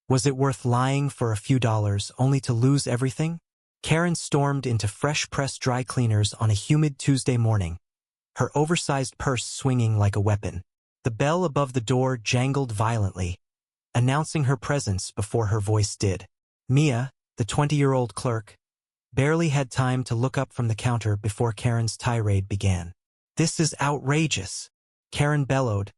Was it worth lying for a few dollars only to lose everything? Karen stormed into fresh-pressed dry cleaners on a humid Tuesday morning, her oversized purse swinging like a weapon. The bell above the door jangled violently, announcing her presence before her voice did. Mia, the 20-year-old clerk, barely had time to look up from the counter before Karen's tirade began. "This is outrageous," Karen bellowed,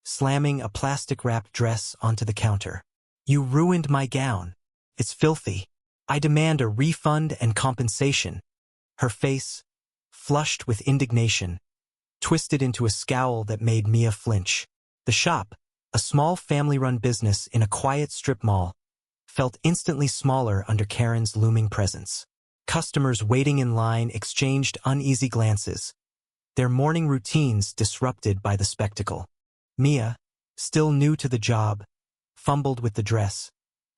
slamming a plastic-wrapped dress onto the counter. "You ruined my gown. It's filthy. I demand a refund and compensation." Her face, flushed with indignation, twisted into a scowl that made Mia flinch. The shop, a small family-run business in a quiet strip mall, felt instantly smaller under Karen's looming presence. Customers waiting in line exchanged uneasy glances, their morning routines disrupted by the spectacle. Mia, still new to the job, fumbled with the dress,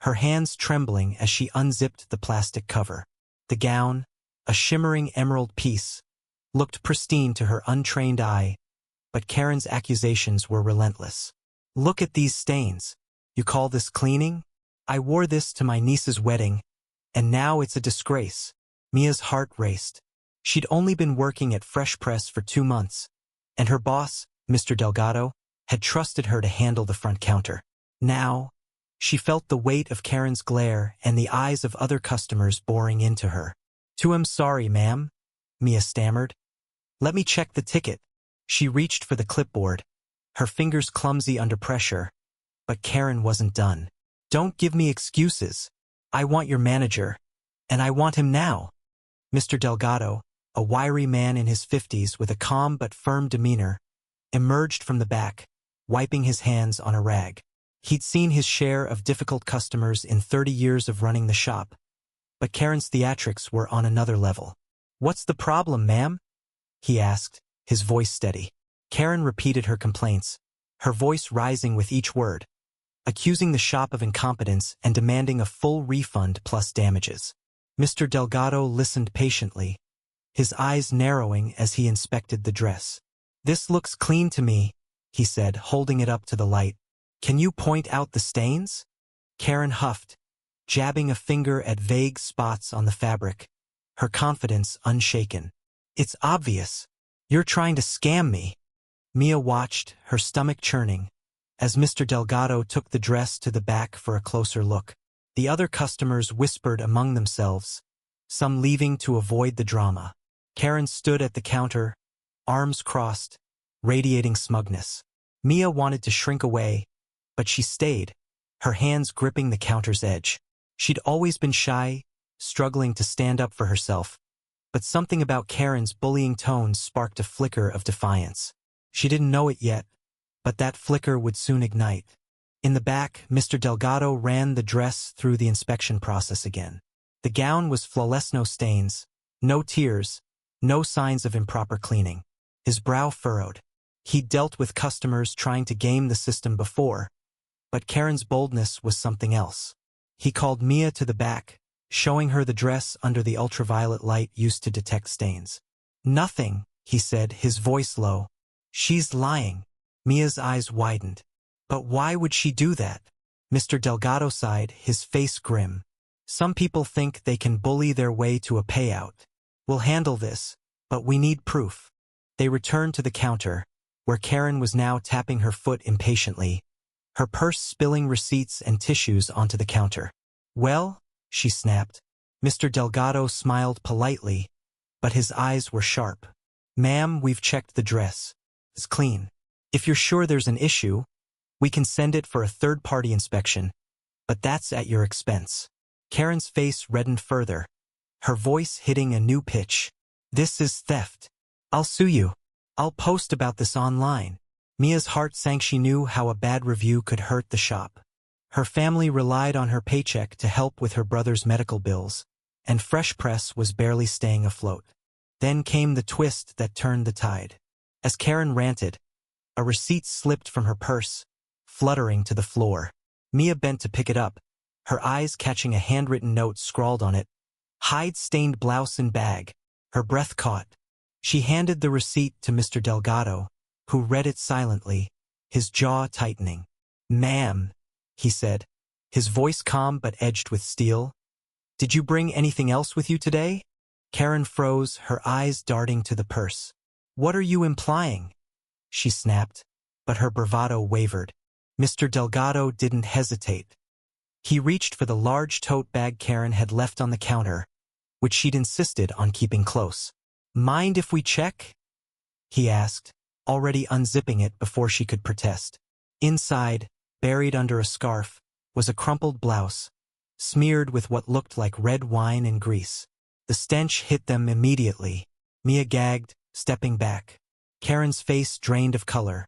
her hands trembling as she unzipped the plastic cover. The gown, a shimmering emerald piece, looked pristine to her untrained eye, but Karen's accusations were relentless. "Look at these stains. You call this cleaning? I wore this to my niece's wedding, and now it's a disgrace." Mia's heart raced. She'd only been working at Fresh Press for 2 months, and her boss, Mr. Delgado, had trusted her to handle the front counter. Now, she felt the weight of Karen's glare and the eyes of other customers boring into her. "I'm sorry, ma'am," Mia stammered. "Let me check the ticket." She reached for the clipboard, her fingers clumsy under pressure, but Karen wasn't done. "Don't give me excuses. I want your manager, and I want him now." Mr. Delgado, a wiry man in his 50s with a calm but firm demeanor, emerged from the back, wiping his hands on a rag. He'd seen his share of difficult customers in 30 years of running the shop, but Karen's theatrics were on another level. "What's the problem, ma'am?" he asked, his voice steady. Karen repeated her complaints, her voice rising with each word, accusing the shop of incompetence and demanding a full refund plus damages. Mr. Delgado listened patiently, his eyes narrowing as he inspected the dress. "This looks clean to me," he said, holding it up to the light. "Can you point out the stains?" Karen huffed, jabbing a finger at vague spots on the fabric, her confidence unshaken. "It's obvious. You're trying to scam me." Mia watched, her stomach churning, as Mr. Delgado took the dress to the back for a closer look. The other customers whispered among themselves, some leaving to avoid the drama. Karen stood at the counter, arms crossed, radiating smugness. Mia wanted to shrink away, but she stayed, her hands gripping the counter's edge. She'd always been shy, struggling to stand up for herself, but something about Karen's bullying tone sparked a flicker of defiance. She didn't know it yet, but that flicker would soon ignite. In the back, Mr. Delgado ran the dress through the inspection process again. The gown was flawless, no stains, no tears, no signs of improper cleaning. His brow furrowed. He'd dealt with customers trying to game the system before, but Karen's boldness was something else. He called Mia to the back, showing her the dress under the ultraviolet light used to detect stains. "Nothing," he said, his voice low. "She's lying." Mia's eyes widened. "But why would she do that?" Mr. Delgado sighed, his face grim. "Some people think they can bully their way to a payout. We'll handle this, but we need proof." They returned to the counter, where Karen was now tapping her foot impatiently, her purse spilling receipts and tissues onto the counter. "Well," she snapped. Mr. Delgado smiled politely, but his eyes were sharp. "Ma'am, we've checked the dress. It's clean. If you're sure there's an issue, we can send it for a third-party inspection, but that's at your expense." Karen's face reddened further, her voice hitting a new pitch. "This is theft. I'll sue you. I'll post about this online." Mia's heart sank. She knew how a bad review could hurt the shop. Her family relied on her paycheck to help with her brother's medical bills, and Fresh Press was barely staying afloat. Then came the twist that turned the tide. As Karen ranted, a receipt slipped from her purse, fluttering to the floor. Mia bent to pick it up, her eyes catching a handwritten note scrawled on it. "Hide-stained blouse and bag." Her breath caught. She handed the receipt to Mr. Delgado, who read it silently, his jaw tightening. "Ma'am," he said, his voice calm but edged with steel. "Did you bring anything else with you today?" Karen froze, her eyes darting to the purse. "What are you implying?" she snapped, but her bravado wavered. Mr. Delgado didn't hesitate. He reached for the large tote bag Karen had left on the counter, which she'd insisted on keeping close. "Mind if we check?" he asked, already unzipping it before she could protest. Inside, buried under a scarf, was a crumpled blouse, smeared with what looked like red wine and grease. The stench hit them immediately. Mia gagged, stepping back. Karen's face drained of color,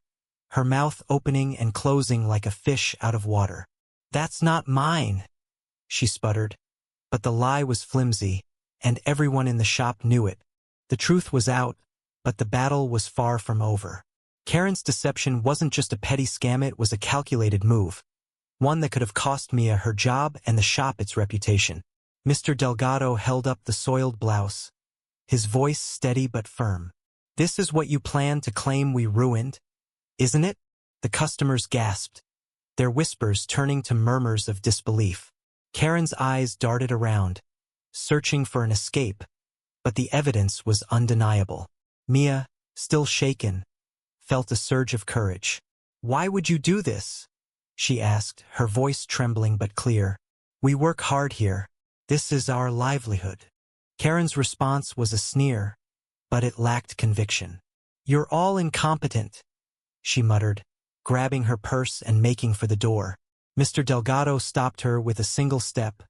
her mouth opening and closing like a fish out of water. "That's not mine," she sputtered. But the lie was flimsy, and everyone in the shop knew it. The truth was out, but the battle was far from over. Karen's deception wasn't just a petty scam, it was a calculated move. One that could have cost Mia her job and the shop its reputation. Mr. Delgado held up the soiled blouse, his voice steady but firm. "This is what you planned to claim we ruined, isn't it?" The customers gasped, their whispers turning to murmurs of disbelief. Karen's eyes darted around, searching for an escape, but the evidence was undeniable. Mia, still shaken, felt a surge of courage. "Why would you do this?" she asked, her voice trembling but clear. "We work hard here. This is our livelihood." Karen's response was a sneer, but it lacked conviction. "You're all incompetent," she muttered, grabbing her purse and making for the door. Mr. Delgado stopped her with a single step,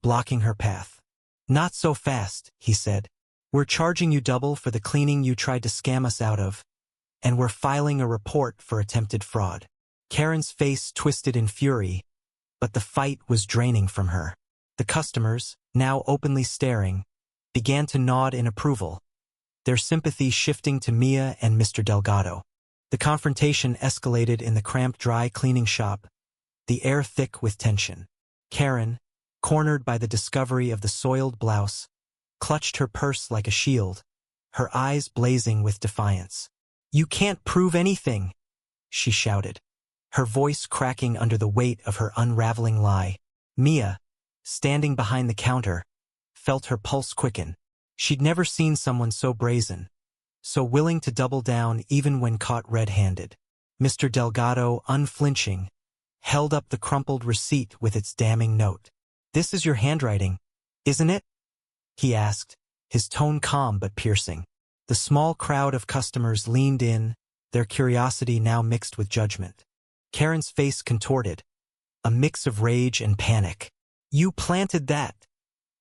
blocking her path. "Not so fast," he said. "We're charging you double for the cleaning you tried to scam us out of, and we're filing a report for attempted fraud." Karen's face twisted in fury, but the fight was draining from her. The customers, now openly staring, began to nod in approval, their sympathy shifting to Mia and Mr. Delgado. The confrontation escalated in the cramped dry cleaning shop, the air thick with tension. Karen, cornered by the discovery of the soiled blouse, clutched her purse like a shield, her eyes blazing with defiance. "You can't prove anything," she shouted, her voice cracking under the weight of her unraveling lie. Mia, standing behind the counter, felt her pulse quicken. She'd never seen someone so brazen, so willing to double down even when caught red-handed. Mr. Delgado, unflinching, held up the crumpled receipt with its damning note. "This is your handwriting, isn't it?" he asked, his tone calm but piercing. The small crowd of customers leaned in, their curiosity now mixed with judgment. Karen's face contorted, a mix of rage and panic. "You planted that,"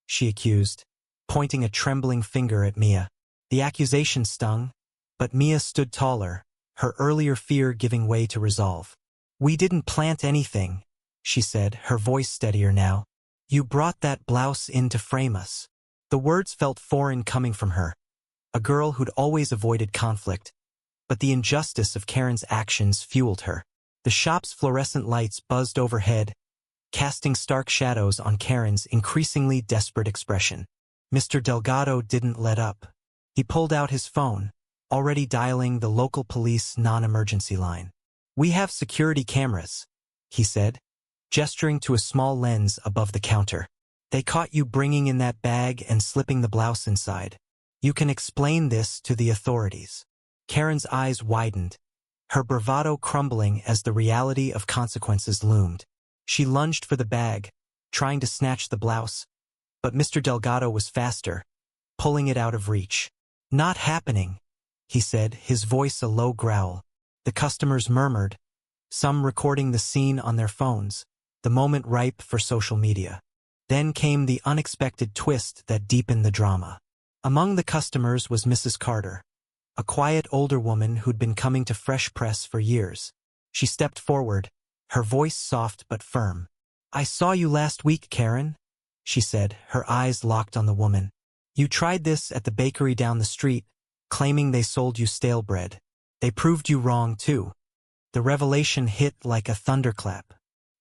she accused, pointing a trembling finger at Mia. The accusation stung, but Mia stood taller, her earlier fear giving way to resolve. "We didn't plant anything," she said, her voice steadier now. "You brought that blouse in to frame us." The words felt foreign coming from her, a girl who'd always avoided conflict, but the injustice of Karen's actions fueled her. The shop's fluorescent lights buzzed overhead, casting stark shadows on Karen's increasingly desperate expression. Mr. Delgado didn't let up. He pulled out his phone, already dialing the local police non-emergency line. "We have security cameras," he said, gesturing to a small lens above the counter. "They caught you bringing in that bag and slipping the blouse inside. You can explain this to the authorities." Karen's eyes widened, her bravado crumbling as the reality of consequences loomed. She lunged for the bag, trying to snatch the blouse, but Mr. Delgado was faster, pulling it out of reach. "Not happening," he said, his voice a low growl. The customers murmured, some recording the scene on their phones, the moment ripe for social media. Then came the unexpected twist that deepened the drama. Among the customers was Mrs. Carter, a quiet older woman who'd been coming to Fresh Press for years. She stepped forward, her voice soft but firm. "I saw you last week, Karen," she said, her eyes locked on the woman. "You tried this at the bakery down the street, claiming they sold you stale bread. They proved you wrong, too." The revelation hit like a thunderclap.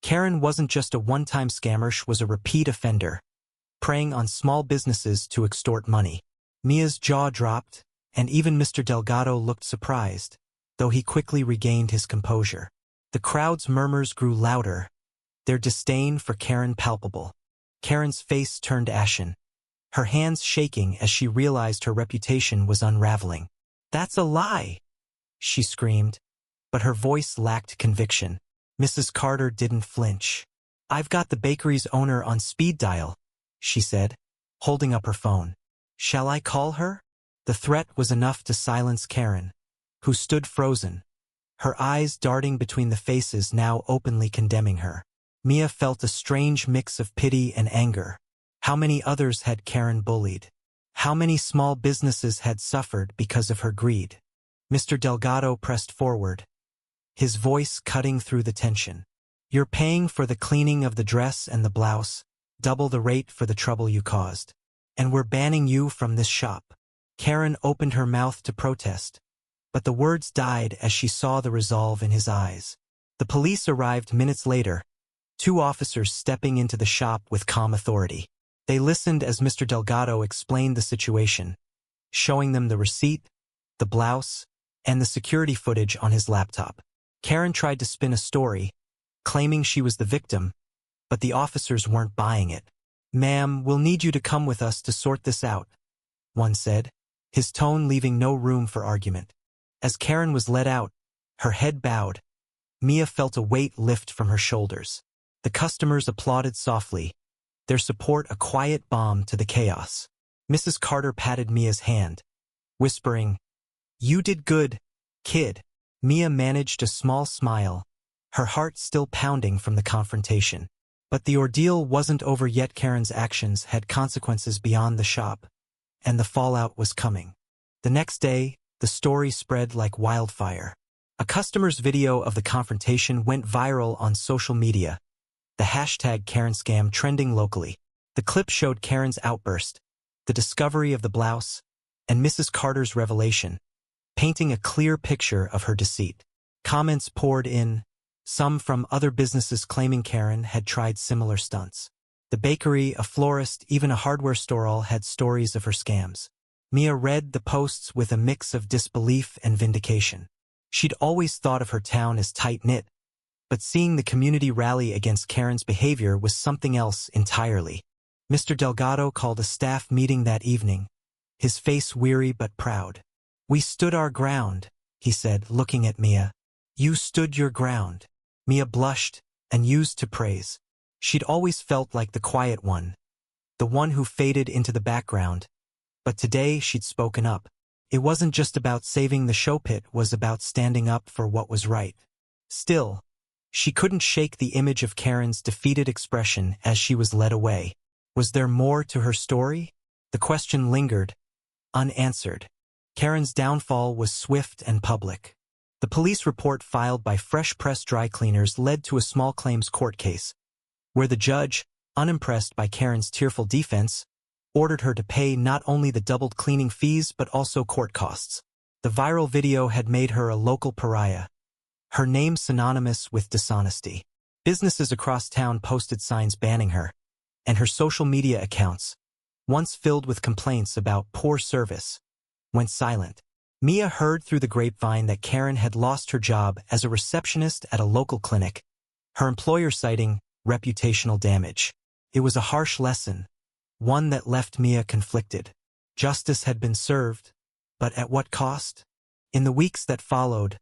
Karen wasn't just a one-time scammer, she was a repeat offender, preying on small businesses to extort money. Mia's jaw dropped, and even Mr. Delgado looked surprised, though he quickly regained his composure. The crowd's murmurs grew louder, their disdain for Karen palpable. Karen's face turned ashen, her hands shaking as she realized her reputation was unraveling. "That's a lie!" she screamed, but her voice lacked conviction. Mrs. Carter didn't flinch. "I've got the bakery's owner on speed dial," she said, holding up her phone. "Shall I call her?" The threat was enough to silence Karen, who stood frozen, her eyes darting between the faces now openly condemning her. Mia felt a strange mix of pity and anger. How many others had Karen bullied? How many small businesses had suffered because of her greed? Mr. Delgado pressed forward, his voice cutting through the tension. "You're paying for the cleaning of the dress and the blouse, double the rate for the trouble you caused. And we're banning you from this shop." Karen opened her mouth to protest, but the words died as she saw the resolve in his eyes. The police arrived minutes later, 2 officers stepping into the shop with calm authority. They listened as Mr. Delgado explained the situation, showing them the receipt, the blouse, and the security footage on his laptop. Karen tried to spin a story, claiming she was the victim, but the officers weren't buying it. "Ma'am, we'll need you to come with us to sort this out," one said, his tone leaving no room for argument. As Karen was led out, her head bowed, Mia felt a weight lift from her shoulders. The customers applauded softly, their support a quiet balm to the chaos. Mrs. Carter patted Mia's hand, whispering, "You did good, kid." Mia managed a small smile, her heart still pounding from the confrontation. But the ordeal wasn't over yet. Karen's actions had consequences beyond the shop, and the fallout was coming. The next day, the story spread like wildfire. A customer's video of the confrontation went viral on social media, the hashtag #KarenScam trending locally. The clip showed Karen's outburst, the discovery of the blouse, and Mrs. Carter's revelation, painting a clear picture of her deceit. Comments poured in, some from other businesses claiming Karen had tried similar stunts. The bakery, a florist, even a hardware store all had stories of her scams. Mia read the posts with a mix of disbelief and vindication. She'd always thought of her town as tight-knit, but seeing the community rally against Karen's behavior was something else entirely. Mr. Delgado called a staff meeting that evening, his face weary but proud. "We stood our ground," he said, looking at Mia. "You stood your ground." Mia blushed and used to praise. She'd always felt like the quiet one, the one who faded into the background, but today she'd spoken up. It wasn't just about saving the show pit, it was about standing up for what was right. Still, she couldn't shake the image of Karen's defeated expression as she was led away. Was there more to her story? The question lingered, unanswered. Karen's downfall was swift and public. The police report filed by Fresh Press Dry Cleaners led to a small claims court case, where the judge, unimpressed by Karen's tearful defense, ordered her to pay not only the doubled cleaning fees but also court costs. The viral video had made her a local pariah, her name synonymous with dishonesty. Businesses across town posted signs banning her, and her social media accounts, once filled with complaints about poor service, went silent. Mia heard through the grapevine that Karen had lost her job as a receptionist at a local clinic, her employer citing reputational damage. It was a harsh lesson, one that left Mia conflicted. Justice had been served, but at what cost? In the weeks that followed,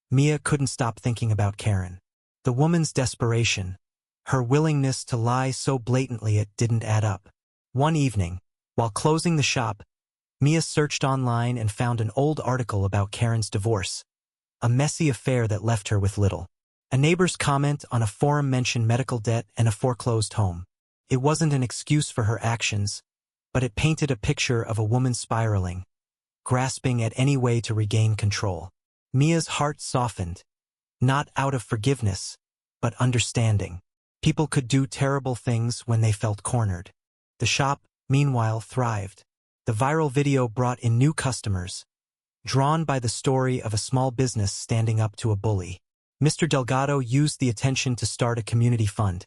Mia couldn't stop thinking about Karen. The woman's desperation, her willingness to lie so blatantly it didn't add up. One evening, while closing the shop, Mia searched online and found an old article about Karen's divorce, a messy affair that left her with little. A neighbor's comment on a forum mentioned medical debt and a foreclosed home. It wasn't an excuse for her actions, but it painted a picture of a woman spiraling, grasping at any way to regain control. Mia's heart softened, not out of forgiveness, but understanding. People could do terrible things when they felt cornered. The shop, meanwhile, thrived. The viral video brought in new customers, drawn by the story of a small business standing up to a bully. Mr. Delgado used the attention to start a community fund,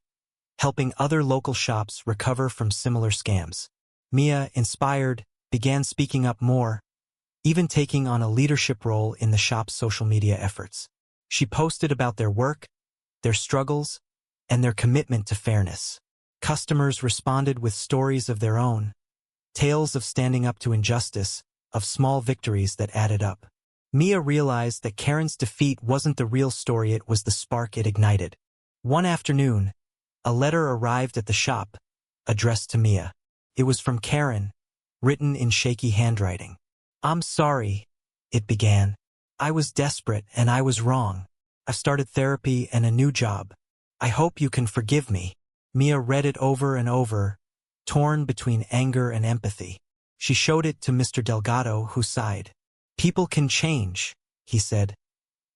helping other local shops recover from similar scams. Mia, inspired, began speaking up more, even taking on a leadership role in the shop's social media efforts. She posted about their work, their struggles, and their commitment to fairness. Customers responded with stories of their own, tales of standing up to injustice, of small victories that added up. Mia realized that Karen's defeat wasn't the real story, it was the spark it ignited. One afternoon, a letter arrived at the shop, addressed to Mia. It was from Karen, written in shaky handwriting. "I'm sorry," it began. "I was desperate and I was wrong. I've started therapy and a new job. I hope you can forgive me." Mia read it over and over, torn between anger and empathy. She showed it to Mr. Delgado, who sighed. "People can change," he said,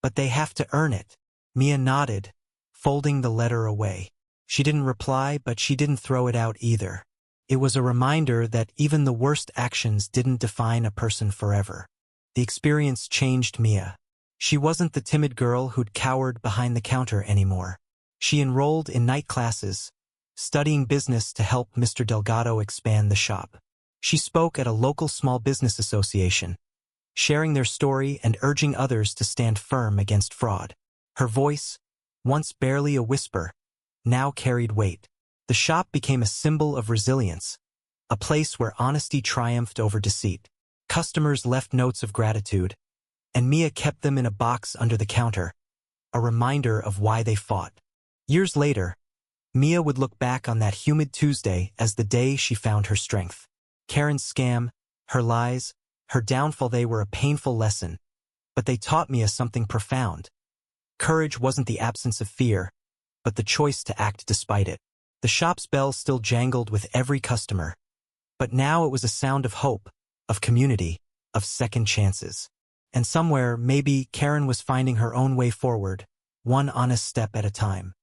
"but they have to earn it." Mia nodded, folding the letter away. She didn't reply, but she didn't throw it out either. It was a reminder that even the worst actions didn't define a person forever. The experience changed Mia. She wasn't the timid girl who'd cowered behind the counter anymore. She enrolled in night classes, studying business to help Mr. Delgado expand the shop. She spoke at a local small business association, sharing their story and urging others to stand firm against fraud. Her voice, once barely a whisper, now carried weight. The shop became a symbol of resilience, a place where honesty triumphed over deceit. Customers left notes of gratitude, and Mia kept them in a box under the counter, a reminder of why they fought. Years later, Mia would look back on that humid Tuesday as the day she found her strength. Karen's scam, her lies, her downfall, they were a painful lesson, but they taught Mia something profound. Courage wasn't the absence of fear, but the choice to act despite it. The shop's bell still jangled with every customer, but now it was a sound of hope, of community, of second chances. And somewhere, maybe, Karen was finding her own way forward, one honest step at a time.